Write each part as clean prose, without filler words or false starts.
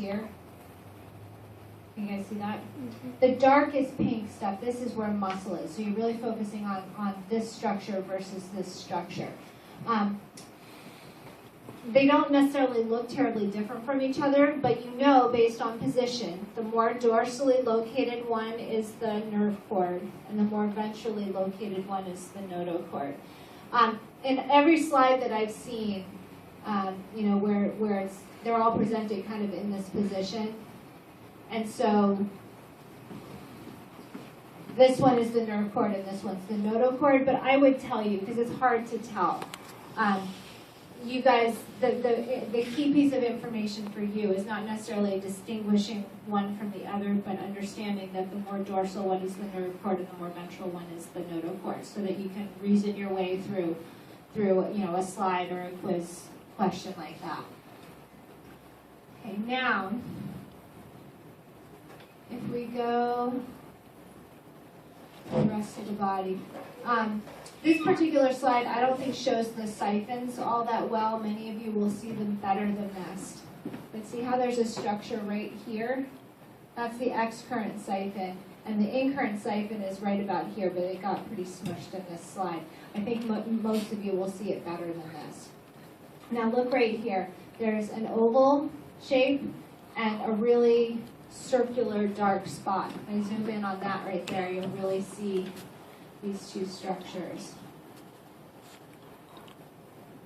here. Can you guys see that? Mm-hmm. The darkest pink stuff, this is where muscle is. So you're really focusing on this structure versus this structure. They don't necessarily look terribly different from each other, but you know based on position, the more dorsally located one is the nerve cord, and the more ventrally located one is the notochord. In every slide that I've seen, where they're all presented kind of in this position. And so this one is the nerve cord and this one's the notochord, but I would tell you, because it's hard to tell, you guys, the key piece of information for you is not necessarily distinguishing one from the other, but understanding that the more dorsal one is the nerve cord and the more ventral one is the notochord, so that you can reason your way through a slide or a quiz question like that. Okay, now, if we go to the rest of the body. This particular slide I don't think shows the siphons all that well. Many of you will see them better than this. But see how there's a structure right here? That's the excurrent siphon. And the incurrent siphon is right about here, but it got pretty smushed in this slide. I think most of you will see it better than this. Now look right here. There's an oval shape and a really circular dark spot. If I zoom in on that right there, you'll really see these two structures.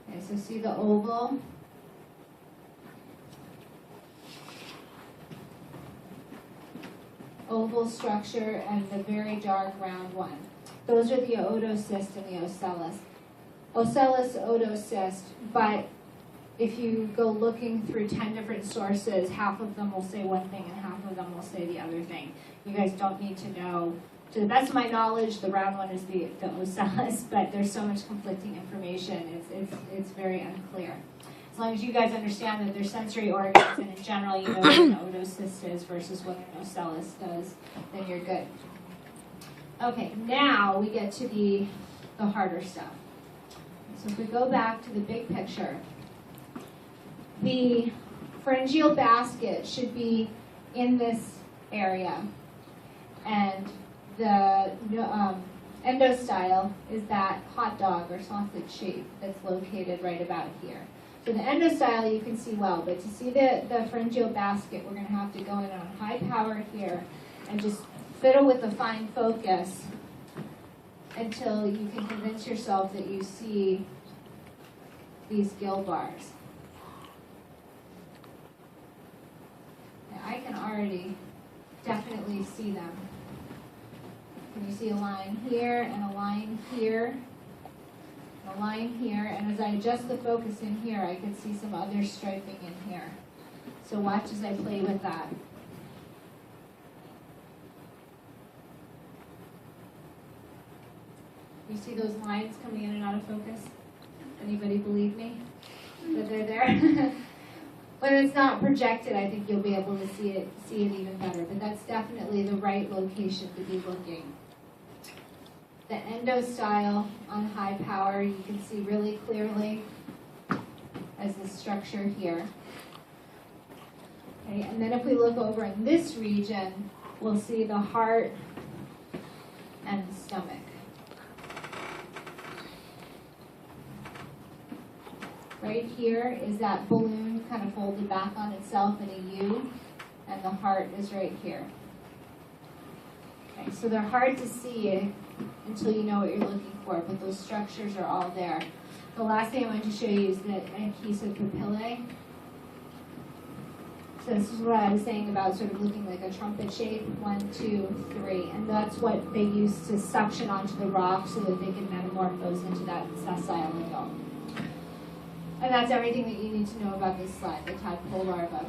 Okay, so see the oval? Oval structure and the very dark round one. Those are the otocyst and the ocellus. Ocellus, otocyst, but if you go looking through 10 different sources, half of them will say one thing and half of them will say the other thing. You guys don't need to know. To the best of my knowledge, the round one is the ocellus, but there's so much conflicting information, it's very unclear. As long as you guys understand that they're sensory organs, and in general you know what an otocyst is versus what an ocellus does, then you're good. Okay, now we get to the harder stuff. So if we go back to the big picture, the pharyngeal basket should be in this area, and the endostyle is that hot dog or sausage shape that's located right about here. So the endostyle you can see well, but to see the pharyngeal basket, we're going to have to go in on high power here and just fiddle with the fine focus until you can convince yourself that you see these gill bars. Now, I can already definitely see them. Can you see a line here and a line here? A line here, and as I adjust the focus in here, I can see some other striping in here. So watch as I play with that. You see those lines coming in and out of focus? Anybody believe me that they're there? When it's not projected, I think you'll be able to see it even better, but that's definitely the right location to be looking. The endostyle on high power, you can see really clearly as the structure here. Okay, and then if we look over in this region, we'll see the heart and the stomach. Right here is that balloon kind of folded back on itself in a U, and the heart is right here. Okay, so they're hard to see until you know what you're looking for, but those structures are all there. The last thing I want to show you is the adhesive papillae. So this is what I was saying about sort of looking like a trumpet shape, 1, 2, 3, and that's what they use to suction onto the rock so that they can metamorphose into that sessile adult. And that's everything that you need to know about this slide, the tadpole larva.